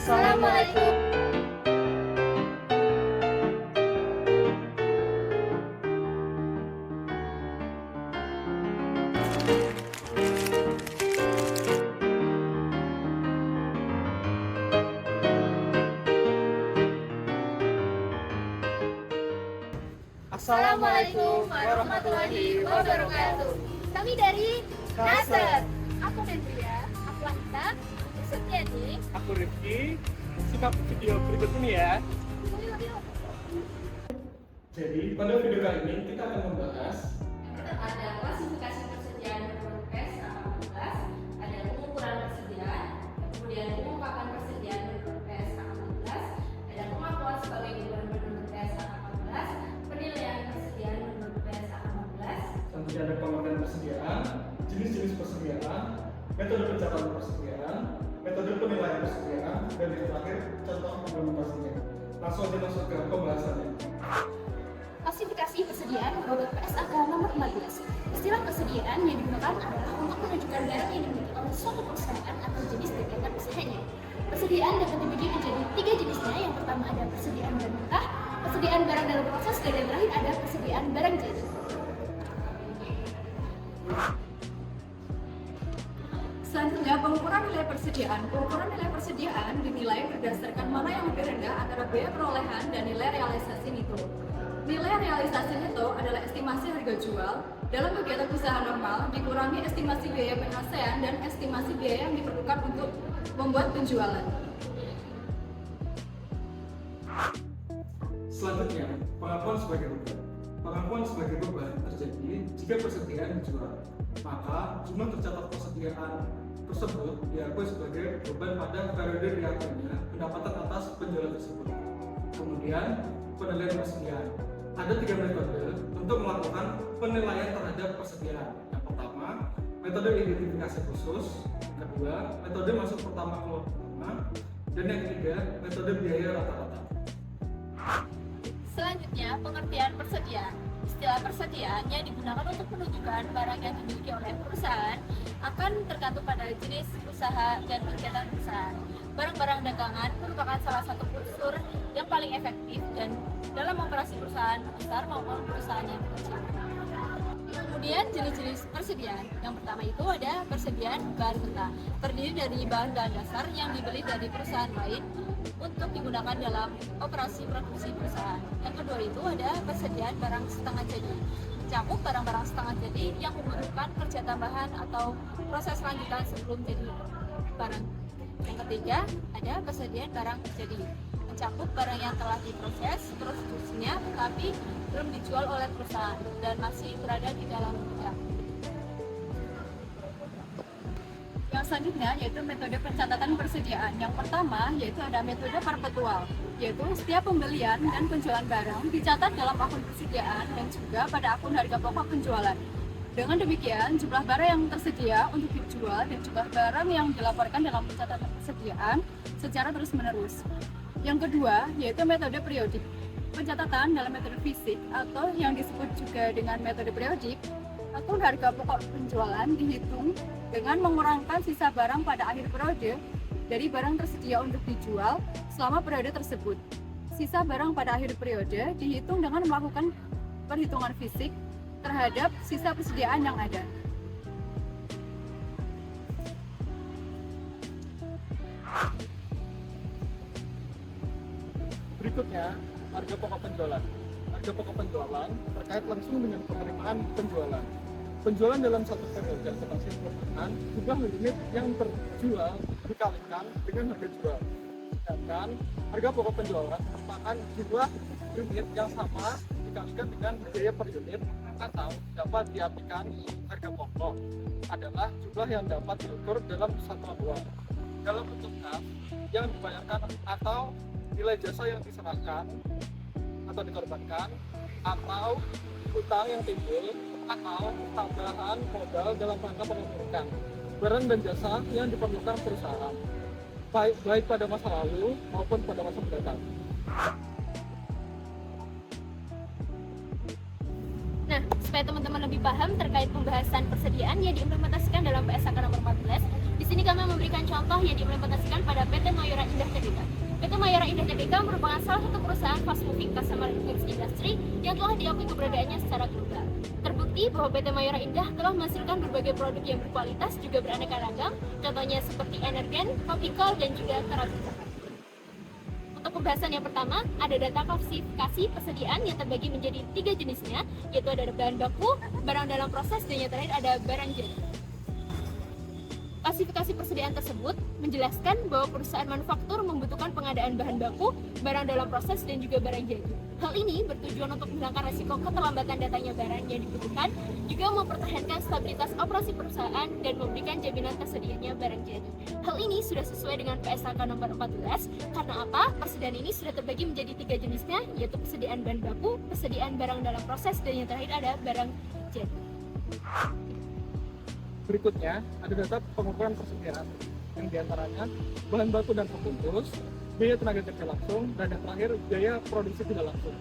Assalamualaikum. Assalamualaikum warahmatullahi wabarakatuh. Kami dari Nasr. Aku Dendria, aku Anita, aku Setiadi. Aku Rifki. Simak video berikut ini ya. Jadi pada video kali ini kita akan membahas Ada klasifikasi persediaan menurut PES 18, ada pengukuran persediaan, kemudian pengungkapan persediaan menurut PES 18, ada pengakuan sebagai beban menurut PES 18, penilaian persediaan menurut PES 18. selanjutnya ada pengertian persediaan, jenis-jenis persediaan, metode pencatatan persediaan, metode penilaian persediaan, dan yang terakhir contoh implementasinya. Langsung aja masuk ke pembahasannya. Klasifikasi persediaan menurut PSAK nomor 14. Istilah persediaan yang digunakan adalah untuk menunjukkan barang yang dimiliki oleh suatu perusahaan atau jenis kegiatan usahanya. Persediaan dapat dibagi menjadi 3 jenisnya. Yang pertama ada persediaan barang mentah, persediaan barang dalam proses, dan yang terakhir ada persediaan barang jadi. Selanjutnya, pengukuran nilai persediaan. Pengukuran nilai persediaan dinilai berdasarkan mana yang lebih rendah antara biaya perolehan dan nilai realisasi neto. Nilai realisasi neto adalah estimasi harga jual dalam kegiatan usaha normal dikurangi estimasi biaya penyelesaian dan estimasi biaya yang diperlukan untuk membuat penjualan. Selanjutnya, pengakuan sebagai beban. Pengakuan sebagai beban terjadi jika persediaan dijual, maka jumlah tercatat persediaan tersebut diakui sebagai beban pada periode diakuinya pendapatan atas penjualan tersebut. Kemudian, penilaian persediaan. Ada 3 metode untuk melakukan penilaian terhadap persediaan. Yang pertama, metode identifikasi khusus. Yang kedua, metode masuk pertama keluar pertama. Dan yang ketiga, metode biaya rata-rata. Selanjutnya, pengertian persediaan. Istilah persediaan yang digunakan untuk menunjukkan barang yang dimiliki oleh perusahaan akan tergantung pada jenis usaha dan kegiatan perusahaan. Barang-barang dagangan merupakan salah satu unsur yang paling efektif dan dalam operasi perusahaan besar maupun perusahaan yang kecil. Kemudian jenis-jenis persediaan. Yang pertama itu ada persediaan bahan mentah, terdiri dari bahan-bahan dasar yang dibeli dari perusahaan lain untuk digunakan dalam operasi produksi perusahaan. Yang kedua itu ada persediaan barang setengah jadi, mencakup barang-barang setengah jadi yang membutuhkan kerja tambahan atau proses lanjutan sebelum jadi barang. Yang ketiga ada persediaan barang jadi, mencakup barang yang telah diproses produksinya tetapi belum dijual oleh perusahaan dan masih berada di dalam gudang. Yang selanjutnya yaitu metode pencatatan persediaan. Yang pertama yaitu ada metode perpetual, yaitu setiap pembelian dan penjualan barang dicatat dalam akun persediaan dan juga pada akun harga pokok penjualan. Dengan demikian, jumlah barang yang tersedia untuk dijual dan jumlah barang yang dilaporkan dalam pencatatan persediaan secara terus-menerus. Yang kedua yaitu metode periodik. Pencatatan dalam metode fisik atau yang disebut juga dengan metode periodik, akun harga pokok penjualan dihitung dengan mengurangkan sisa barang pada akhir periode dari barang tersedia untuk dijual selama periode tersebut. Sisa barang pada akhir periode dihitung dengan melakukan perhitungan fisik terhadap sisa persediaan yang ada. Berikutnya, harga pokok penjualan. Harga pokok penjualan terkait langsung dengan penerimaan penjualan. Penjualan dalam satu periode atau merupakan jumlah unit yang terjual dikalikan dengan harga jual. Sedangkan harga pokok penjualan merupakan jumlah unit yang sama dikalikan dengan biaya per unit, atau dapat diartikan harga pokok adalah jumlah yang dapat diukur dalam satuan uang dalam bentuk kas yang dibayarkan atau nilai jasa yang diserahkan atau dikorbankan, atau utang yang timbul, atau tambahan modal dalam rangka pemasukan barang dan jasa yang diperlukan perusahaan, baik pada masa lalu maupun pada masa mendatang. Nah, supaya teman-teman lebih paham terkait pembahasan persediaan yang diimplementasikan dalam PSAK nomor 14, di sini kami memberikan contoh yang diimplementasikan pada PT Mayora Indah Tbk. Indah Tbk merupakan salah satu perusahaan fast moving customer goods industry yang telah diakui keberadaannya secara global. Terbukti bahwa PT Mayora Indah telah menghasilkan berbagai produk yang berkualitas juga beraneka ragam, contohnya seperti energen, topikal, dan juga terapi. Untuk pembahasan yang pertama, ada data klasifikasi persediaan yang terbagi menjadi 3 jenisnya, yaitu ada bahan baku, barang dalam proses, dan yang terakhir ada barang jadi. Klasifikasi persediaan tersebut menjelaskan bahwa perusahaan manufaktur membutuhkan pengadaan bahan baku, barang dalam proses, dan juga barang jadi. Hal ini bertujuan untuk menghilangkan risiko keterlambatan datanya barang yang dibutuhkan, juga mempertahankan stabilitas operasi perusahaan, dan memberikan jaminan tersedianya barang jadi. Hal ini sudah sesuai dengan PSAK nomor 14, karena apa? Persediaan ini sudah terbagi menjadi 3 jenisnya, yaitu persediaan bahan baku, persediaan barang dalam proses, dan yang terakhir ada barang jadi. Berikutnya, ada data pengukuran persediaan, yang diantaranya bahan baku dan pembungkus, biaya tenaga kerja langsung, dan yang terakhir biaya produksi tidak langsung.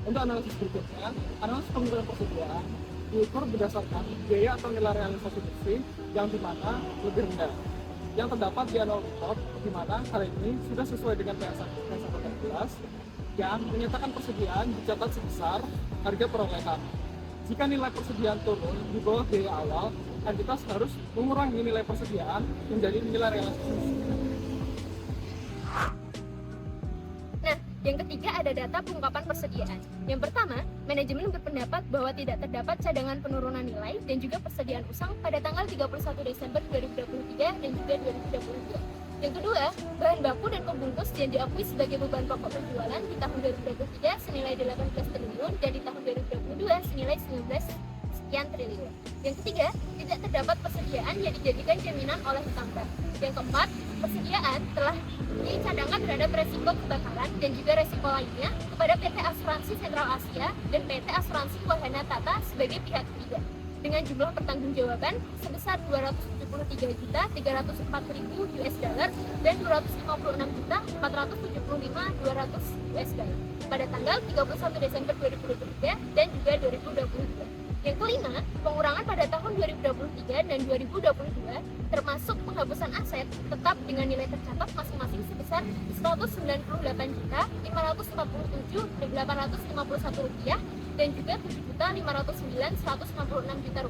Untuk analisis berikutnya, analisis pengukuran persediaan diukur berdasarkan biaya atau nilai realisasi bersih yang dimana lebih rendah, yang terdapat di annual report, di mana hal ini sudah sesuai dengan PSAK 14 yang menyatakan persediaan dicatat sebesar harga perolehan. Jika nilai persediaan turun di bawah biaya awal, entitas harus mengurangi nilai persediaan menjadi nilai realisasi. Nah, yang ketiga ada data pengungkapan persediaan. Yang pertama, manajemen berpendapat bahwa tidak terdapat cadangan penurunan nilai dan juga persediaan usang pada tanggal 31 Desember 2023 dan juga 2022. Yang kedua, bahan baku dan pembungkus yang diakui sebagai beban pokok penjualan di tahun 2023 senilai 18 triliun dan di tahun 2022 senilai 19 sekian triliun. Yang ketiga, tidak terdapat persediaan yang dijadikan jaminan oleh hutang bank. Yang keempat, persediaan telah dicadangkan terhadap resiko kebakaran dan juga resiko lainnya kepada PT Asuransi Sentral Asia dan PT Asuransi Wahana Tata sebagai pihak ketiga dengan jumlah pertanggungjawaban sebesar 273.304.000 US dollar dan 256.475.200 US dollar pada tanggal 31 Desember 2023 dan juga 2022. Yang kelima, pengurangan pada tahun 2023 dan 2022 termasuk penghapusan aset tetap dengan nilai tercatat masing-masing sebesar Rp190.547.851 dan juga Rp7.509.166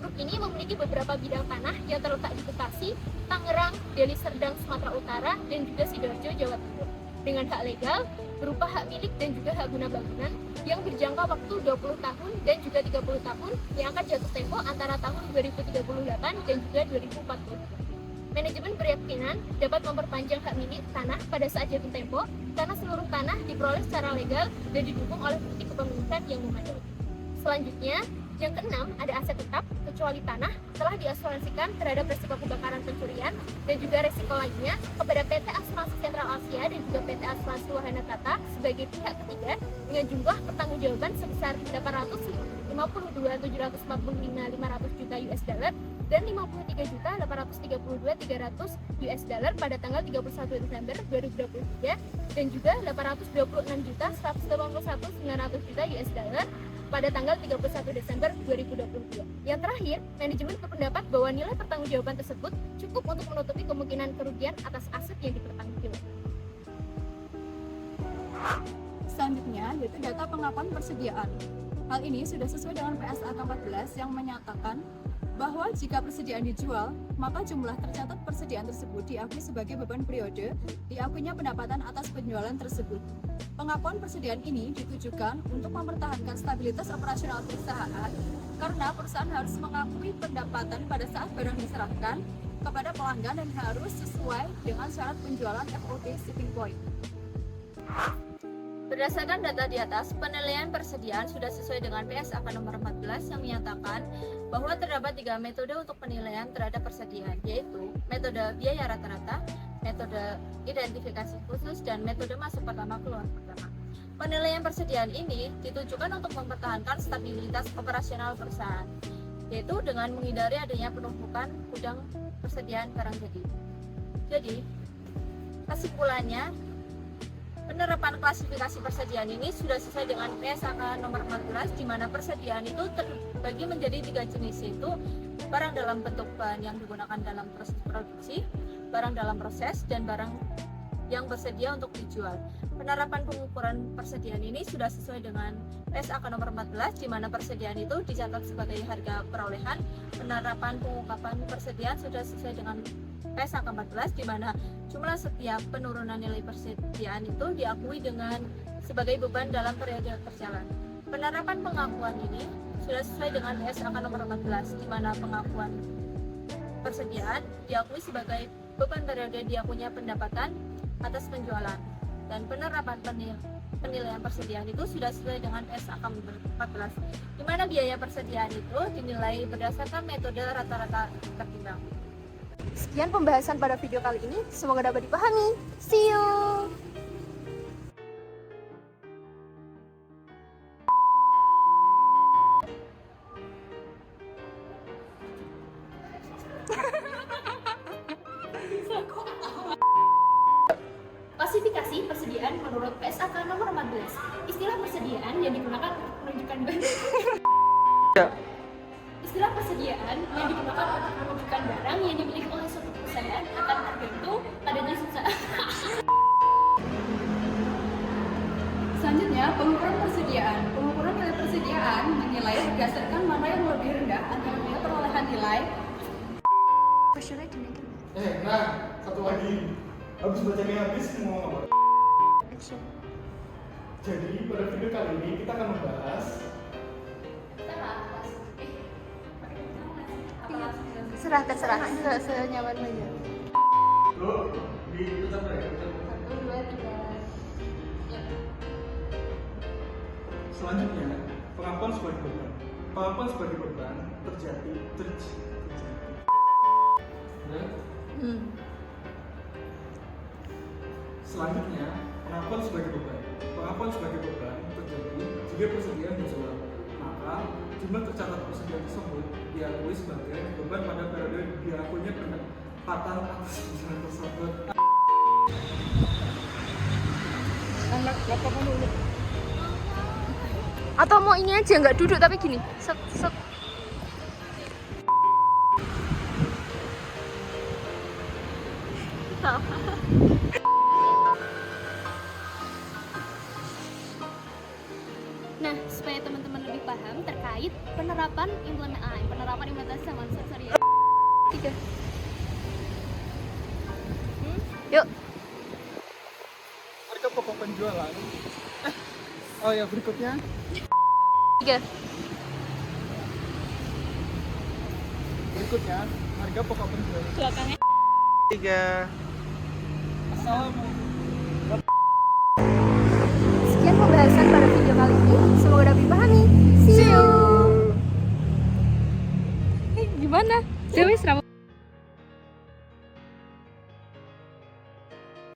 Grup ini memiliki beberapa bidang tanah yang terletak di Bekasi, Tangerang, Deli Serdang, Sumatera Utara, dan juga Sidoarjo, Jawa Timur dengan hak legal berupa hak milik dan juga hak guna bangunan yang berjangka waktu 20 tahun dan juga 30 tahun yang akan jatuh tempo antara tahun 2038 dan juga 2040. Manajemen berkeyakinan dapat memperpanjang hak milik tanah pada saat jatuh tempo karena seluruh tanah diperoleh secara legal dan didukung oleh bukti kepemilikan yang memadai. Selanjutnya, yang keenam, ada aset tetap kecuali tanah telah diasuransikan terhadap resiko kebakaran pencurian dan juga resiko lainnya kepada PT Asuransi Sentral Asia dan juga PT Asuransi Wahana Tata sebagai pihak ketiga dengan jumlah pertanggungjawaban sebesar 852.745.500 juta US dollar dan 53.832.300 US dollar pada tanggal 31 Desember 2023 dan juga 826.181.900 juta US dollar pada tanggal 31 Desember 2022. Yang terakhir, manajemen berpendapat bahwa nilai pertanggungjawaban tersebut cukup untuk menutupi kemungkinan kerugian atas aset yang dipertanggungjawabkan. Selanjutnya, yaitu data pengakuan persediaan. Hal ini sudah sesuai dengan PSAK 14 yang menyatakan bahwa jika persediaan dijual, maka jumlah tercatat persediaan tersebut diakui sebagai beban periode diakuinya pendapatan atas penjualan tersebut. Pengakuan persediaan ini ditujukan untuk mempertahankan stabilitas operasional perusahaan karena perusahaan harus mengakui pendapatan pada saat barang diserahkan kepada pelanggan dan harus sesuai dengan syarat penjualan FOB shipping point. Berdasarkan data di atas, penilaian persediaan sudah sesuai dengan PSAK nomor 14 yang menyatakan bahwa terdapat 3 metode untuk penilaian terhadap persediaan, yaitu metode biaya rata-rata, metode identifikasi khusus, dan metode masuk pertama keluar pertama. Penilaian persediaan ini ditujukan untuk mempertahankan stabilitas operasional perusahaan, yaitu dengan menghindari adanya penumpukan gudang persediaan barang jadi. Jadi, kesimpulannya, penerapan klasifikasi persediaan ini sudah sesuai dengan PSAK nomor 14 di mana persediaan itu terbagi menjadi 3 jenis, yaitu barang dalam bentuk bahan yang digunakan dalam proses produksi, barang dalam proses, dan barang yang bersedia untuk dijual. Penerapan pengukuran persediaan ini sudah sesuai dengan PSAK nomor 14, di mana persediaan itu dicatat sebagai harga perolehan. Penerapan pengungkapan persediaan sudah sesuai dengan PSAK 14, di mana jumlah setiap penurunan nilai persediaan itu diakui dengan sebagai beban dalam periode berjalan. Penerapan pengakuan ini sudah sesuai dengan PSAK nomor 14, di mana pengakuan persediaan diakui sebagai beban periode diakuinya pendapatan atas penjualan. Dan penerapan penilaian persediaan itu sudah sesuai dengan PSAK 14, di mana biaya persediaan itu dinilai berdasarkan metode rata-rata tertimbang. Sekian pembahasan pada video kali ini, semoga dapat dipahami. See you! Klasifikasi persediaan menurut PSAK nomor 14. Istilah persediaan yang digunakan untuk menunjukkan Istilah persediaan yang digunakan untuk menunjukkan barang yang dimiliki oleh suatu perusahaan akan tergantung padanya usaha. Selanjutnya, pengukuran persediaan. Pengukuran nilai persediaan dinilai berdasarkan mana yang lebih rendah antara nilai perolehan nilai. Satu lagi. Habis bacanya habis mau ngomong apa? Jadi pada video kali ini kita akan membahas Terserah, senyaman aja. Loh, di tetap ya. 1, 2, 3. Selanjutnya, pengakuan sebagai beban. Pengakuan sebagai beban terjadi. Selanjutnya, pengakuan sebagai beban. Pengakuan sebagai beban terjadi jika persediaan dijual. Maka, jumlah tercatat persediaan tersebut diakui sebagai beban pada periode diakuinya pendapatan atas persediaan tersebut. Atau mau ini aja, nggak duduk tapi gini. Set, set. Nah, supaya teman-teman lebih paham terkait penerapan implementasi sama sorry ya. 3. Yuk. Harga pokok penjualan. Oh ya, berikutnya 3. Berikutnya, harga pokok penjualan. Belakangnya 3. Assalamualaikum. Sekian pembahasan pada video kali ini, semoga dapat dipahami. See you! Gimana? Dewi,